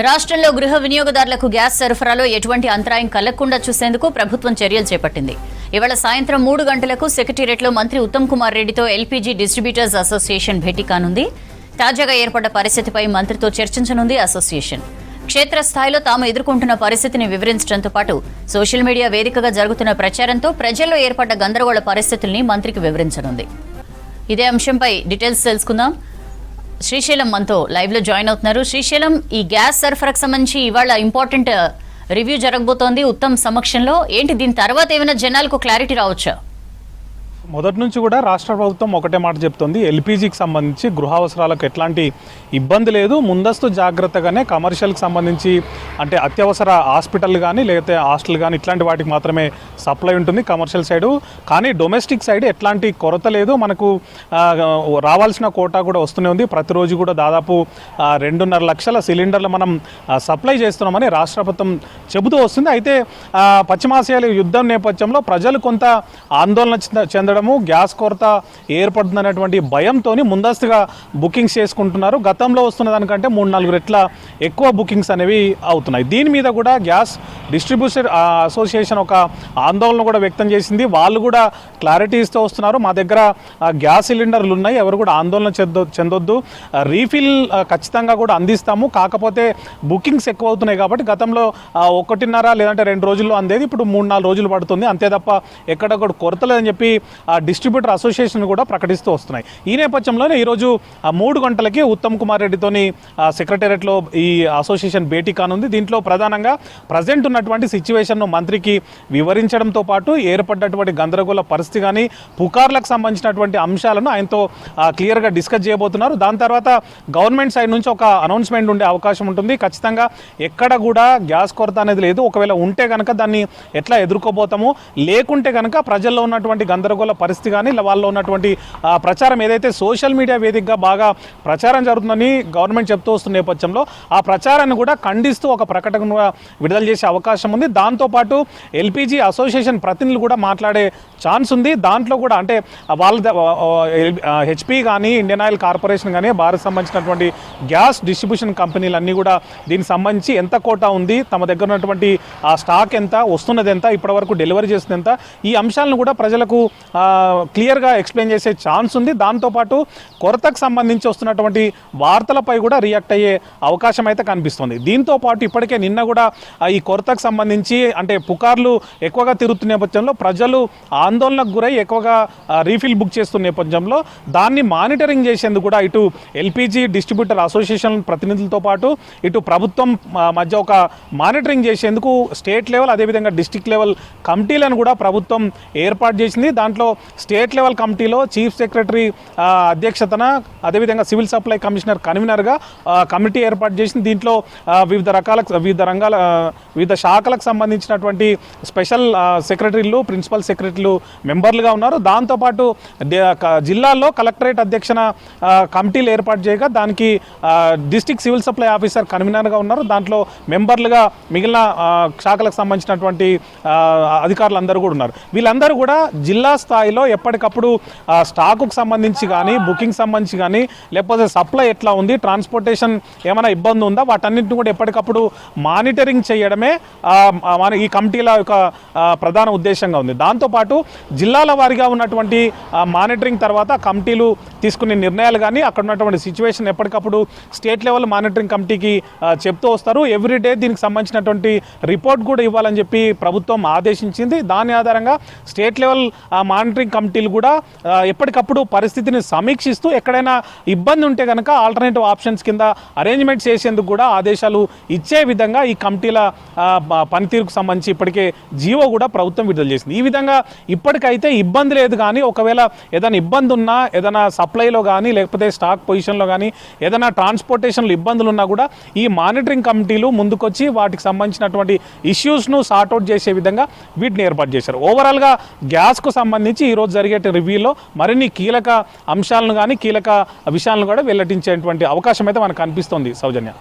రాష్ట్రంలో గృహ వినియోగదారులకు గ్యాస్ సరఫరాలో ఎటువంటి అంతరాయం కలగకుండా చూసేందుకు ప్రభుత్వం చర్యలు చేపట్టింది. ఇవాళ సాయంత్రం 3 గంటలకు సెక్రటేరియట్లో మంత్రి ఉత్తమ్ కుమార్ రెడ్డితో ఎల్పీజీ డిస్ట్రిబ్యూటర్స్ అసోసియేషన్ భేటీ కానుంది. తాజాగా ఏర్పడ్డ పరిస్థితిపై మంత్రితో చర్చించనుంది అసోసియేషన్. క్షేత్రస్థాయిలో తాము ఎదుర్కొంటున్న పరిస్థితిని వివరించడంతో పాటు సోషల్ మీడియా వేదికగా జరుగుతున్న ప్రచారంతో ప్రజల్లో ఏర్పడ్డ గందరగోళ పరిస్థితుల్ని మంత్రికి వివరించనుంది. ఇదే అంశంపై డీటెయిల్స్ తెలుసుకుందాం. శ్రీశైలం మనతో లైవ్ లో జాయిన్ అవుతున్నారు. శ్రీశైలం, ఈ గ్యాస్ సరఫరాకు సంబంధించి ఇవాళ ఇంపార్టెంట్ రివ్యూ జరగబోతోంది ఉత్తమ్ సమక్షంలో. ఏంటి దీని తర్వాత ఏమైనా జనాలకు క్లారిటీ రావచ్చా? మొదటి నుంచి కూడా రాష్ట్ర ప్రభుత్వం ఒకటే మాట చెప్తుంది, ఎల్పీజీకి సంబంధించి గృహ అవసరాలకు ఎట్లాంటి ఇబ్బంది లేదు, ముందస్తు జాగ్రత్తగానే కమర్షియల్కి సంబంధించి అంటే అత్యవసర హాస్పిటల్ కానీ లేకపోతే హాస్టల్ కానీ ఇట్లాంటి వాటికి మాత్రమే సప్లై ఉంటుంది కమర్షియల్ సైడు. కానీ డొమెస్టిక్ సైడ్ ఎట్లాంటి కొరత లేదు, మనకు రావాల్సిన కోటా కూడా వస్తూనే ఉంది. ప్రతిరోజు కూడా దాదాపు 2.5 లక్షల సిలిండర్లు మనం సప్లై చేస్తున్నామని రాష్ట్ర ప్రభుత్వం చెబుతూ వస్తుంది. అయితే పశ్చిమాసియాల యుద్ధం నేపథ్యంలో ప్రజలు కొంత ఆందోళన చెందడం, గ్యాస్ కొరత ఏర్పడుతుందనేటువంటి భయంతో ముందస్తుగా బుకింగ్స్ చేసుకుంటున్నారు. గతంలో వస్తున్న దానికంటే 3-4 రెట్ల ఎక్కువ బుకింగ్స్ అనేవి అవుతున్నాయి. దీని మీద కూడా గ్యాస్ డిస్ట్రిబ్యూటర్ అసోసియేషన్ ఒక ఆందోళన కూడా వ్యక్తం చేసింది. వాళ్ళు కూడా క్లారిటీ ఇస్తూ వస్తున్నారు, మా దగ్గర గ్యాస్ సిలిండర్లు ఉన్నాయి, ఎవరు కూడా ఆందోళన చెందొద్దు, రీఫిల్ ఖచ్చితంగా కూడా అందిస్తాము, కాకపోతే బుకింగ్స్ ఎక్కువ అవుతున్నాయి కాబట్టి గతంలో 1.5 లేదంటే 2 రోజుల్లో అందేది ఇప్పుడు 3-4 రోజులు పడుతుంది, అంతే తప్ప ఎక్కడ కూడా కొరత లేదని చెప్పి డిస్ట్రిబ్యూటర్ అసోసియేషన్ కూడా ప్రకటిస్తూ వస్తున్నాయి. ఈ నేపథ్యంలోనే ఈరోజు 3 గంటలకి ఉత్తమ్ కుమార్ రెడ్డితోని సెక్రటేరియట్లో ఈ అసోసియేషన్ భేటీ కానుంది. దీంట్లో ప్రధానంగా ప్రజెంట్ ఉన్నటువంటి సిచ్యువేషన్ను మంత్రికి వివరించడంతో పాటు ఏర్పడ్డటువంటి గందరగోళ పరిస్థితి కానీ పుకార్లకు సంబంధించినటువంటి అంశాలను ఆయనతో క్లియర్గా డిస్కస్ చేయబోతున్నారు. దాని తర్వాత గవర్నమెంట్ సైడ్ నుంచి ఒక అనౌన్స్మెంట్ ఉండే అవకాశం ఉంటుంది. ఖచ్చితంగా ఎక్కడ కూడా గ్యాస్ కొరత అనేది లేదు, ఒకవేళ ఉంటే కనుక దాన్ని ఎట్లా ఎదుర్కోబోతాము, లేకుంటే కనుక ప్రజల్లో ఉన్నటువంటి గందరగోళ పరిస్థితి కానీ వాళ్ళలో ఉన్నటువంటి ప్రచారం ఏదైతే సోషల్ మీడియా వేదికగా బాగా ప్రచారం జరుగుతుందని గవర్నమెంట్ చెప్తూ వస్తున్న నేపథ్యంలో ఆ ప్రచారాన్ని కూడా ఖండిస్తూ ఒక ప్రకటన విడుదల చేసే అవకాశం ఉంది. దాంతోపాటు ఎల్పీజీ అసోసియేషన్ ప్రతినిధులు కూడా మాట్లాడే ఛాన్స్ ఉంది. దాంట్లో కూడా అంటే వాళ్ళ హెచ్పి కానీ ఇండియన్ ఆయిల్ కార్పొరేషన్ కానీ భారత్ సంబంధించినటువంటి గ్యాస్ డిస్ట్రిబ్యూషన్ కంపెనీలన్నీ కూడా దీనికి సంబంధించి ఎంత కోటా ఉంది, తమ దగ్గర ఉన్నటువంటి ఆ స్టాక్ ఎంత, వస్తున్నది ఎంత, ఇప్పటివరకు డెలివరీ చేస్తుంది ఎంత, ఈ అంశాలను కూడా ప్రజలకు క్లియర్గా ఎక్స్ప్లెయిన్ చేసే ఛాన్స్ ఉంది. దాంతోపాటు కొరతకు సంబంధించి వస్తున్నటువంటి వార్తలపై కూడా రియాక్ట్ అయ్యే అవకాశం అయితే కనిపిస్తుంది. దీంతోపాటు ఇప్పటికే నిన్న కూడా ఈ కొరతకు సంబంధించి అంటే పుకార్లు ఎక్కువగా తిరుగుతున్న నేపథ్యంలో ప్రజలు ఆందోళనకు గురై ఎక్కువగా రీఫిల్ బుక్ చేస్తున్న నేపథ్యంలో దాన్ని మానిటరింగ్ చేసేందుకు కూడా ఇటు ఎల్పీజీ డిస్ట్రిబ్యూటర్ అసోసియేషన్ ప్రతినిధులతో పాటు ఇటు ప్రభుత్వం మధ్య ఒక మానిటరింగ్ చేసేందుకు స్టేట్ లెవెల్ అదేవిధంగా డిస్ట్రిక్ట్ లెవెల్ కమిటీలను కూడా ప్రభుత్వం ఏర్పాటు చేసింది. దాంట్లో స్టేట్ లెవెల్ కమిటీలో చీఫ్ సెక్రటరీ అధ్యక్షతన అదేవిధంగా సివిల్ సప్లై కమిషనర్ కన్వీనర్గా కమిటీ ఏర్పాటు చేసింది. దీంట్లో వివిధ శాఖలకు సంబంధించినటువంటి స్పెషల్ సెక్రటరీలు, ప్రిన్సిపల్ సెక్రటరీలు మెంబర్లుగా ఉన్నారు. దాంతోపాటు జిల్లాల్లో కలెక్టరేట్ అధ్యక్షన కమిటీలు ఏర్పాటు చేయగా దానికి డిస్ట్రిక్ట్ సివిల్ సప్లై ఆఫీసర్ కన్వీనర్గా ఉన్నారు. దాంట్లో మెంబర్లుగా మిగిలిన శాఖలకు సంబంధించినటువంటి అధికారులు అందరూ కూడా ఉన్నారు. వీళ్ళందరూ కూడా జిల్లా స్థాయిలో ఎప్పటికప్పుడు స్టాకుకు సంబంధించి కానీ బుకింగ్ సంబంధించి కానీ లేకపోతే సప్లై ఎట్లా ఉంది, ట్రాన్స్పోర్టేషన్ ఏమైనా ఇబ్బంది ఉందా, వాటన్నింటిని కూడా ఎప్పటికప్పుడు మానిటరింగ్ చేయడమే ఈ కమిటీల యొక్క ప్రధాన ఉద్దేశంగా ఉంది. దాంతోపాటు జిల్లాల వారీగా ఉన్నటువంటి మానిటరింగ్ తర్వాత కమిటీలు తీసుకునే నిర్ణయాలు కానీ అక్కడ ఉన్నటువంటి సిచ్యువేషన్ ఎప్పటికప్పుడు స్టేట్ లెవెల్ మానిటరింగ్ కమిటీకి చెప్తూ వస్తారు. ఎవ్రీడే దీనికి సంబంధించినటువంటి రిపోర్ట్ కూడా ఇవ్వాలని చెప్పి ప్రభుత్వం ఆదేశించింది. దాని ఆధారంగా స్టేట్ లెవెల్ మానిటరింగ్ కమిటీలు కూడా ఎప్పటికప్పుడు పరిస్థితిని సమీక్షిస్తూ ఎక్కడైనా ఇబ్బంది ఉంటే కనుక ఆల్టర్నేటివ్ ఆప్షన్స్ కింద అరేంజ్మెంట్ చేసేందుకు కూడా ఆదేశాలు ఇచ్చే విధంగా ఈ కమిటీల పనితీరుకు సంబంధించి ఇప్పటికే జీవో కూడా ప్రభుత్వం విడుదల చేసింది. ఈ విధంగా ఇప్పటికైతే ఇబ్బంది లేదు. కానీ ఒకవేళ ఏదైనా ఇబ్బంది ఉన్నా, ఏదైనా సప్లైలో కానీ లేకపోతే స్టాక్ పొజిషన్లో కానీ ఏదైనా ట్రాన్స్పోర్టేషన్లో ఇబ్బందులు ఉన్నా కూడా ఈ మానిటరింగ్ కమిటీలు ముందుకొచ్చి వాటికి సంబంధించినటువంటి ఇష్యూస్ను సార్ట్అవుట్ చేసే విధంగా వీటిని ఏర్పాటు చేశారు. ఓవరాల్గా గ్యాస్కు సంబంధించి ఈరోజు జరిగే రివ్యూలో మరిన్ని కీలక అంశాలను కానీ కీలక విషయాలను కూడా వెల్లడించేటువంటి అవకాశం అయితే మనకు కనిపిస్తోంది. సౌజన్య.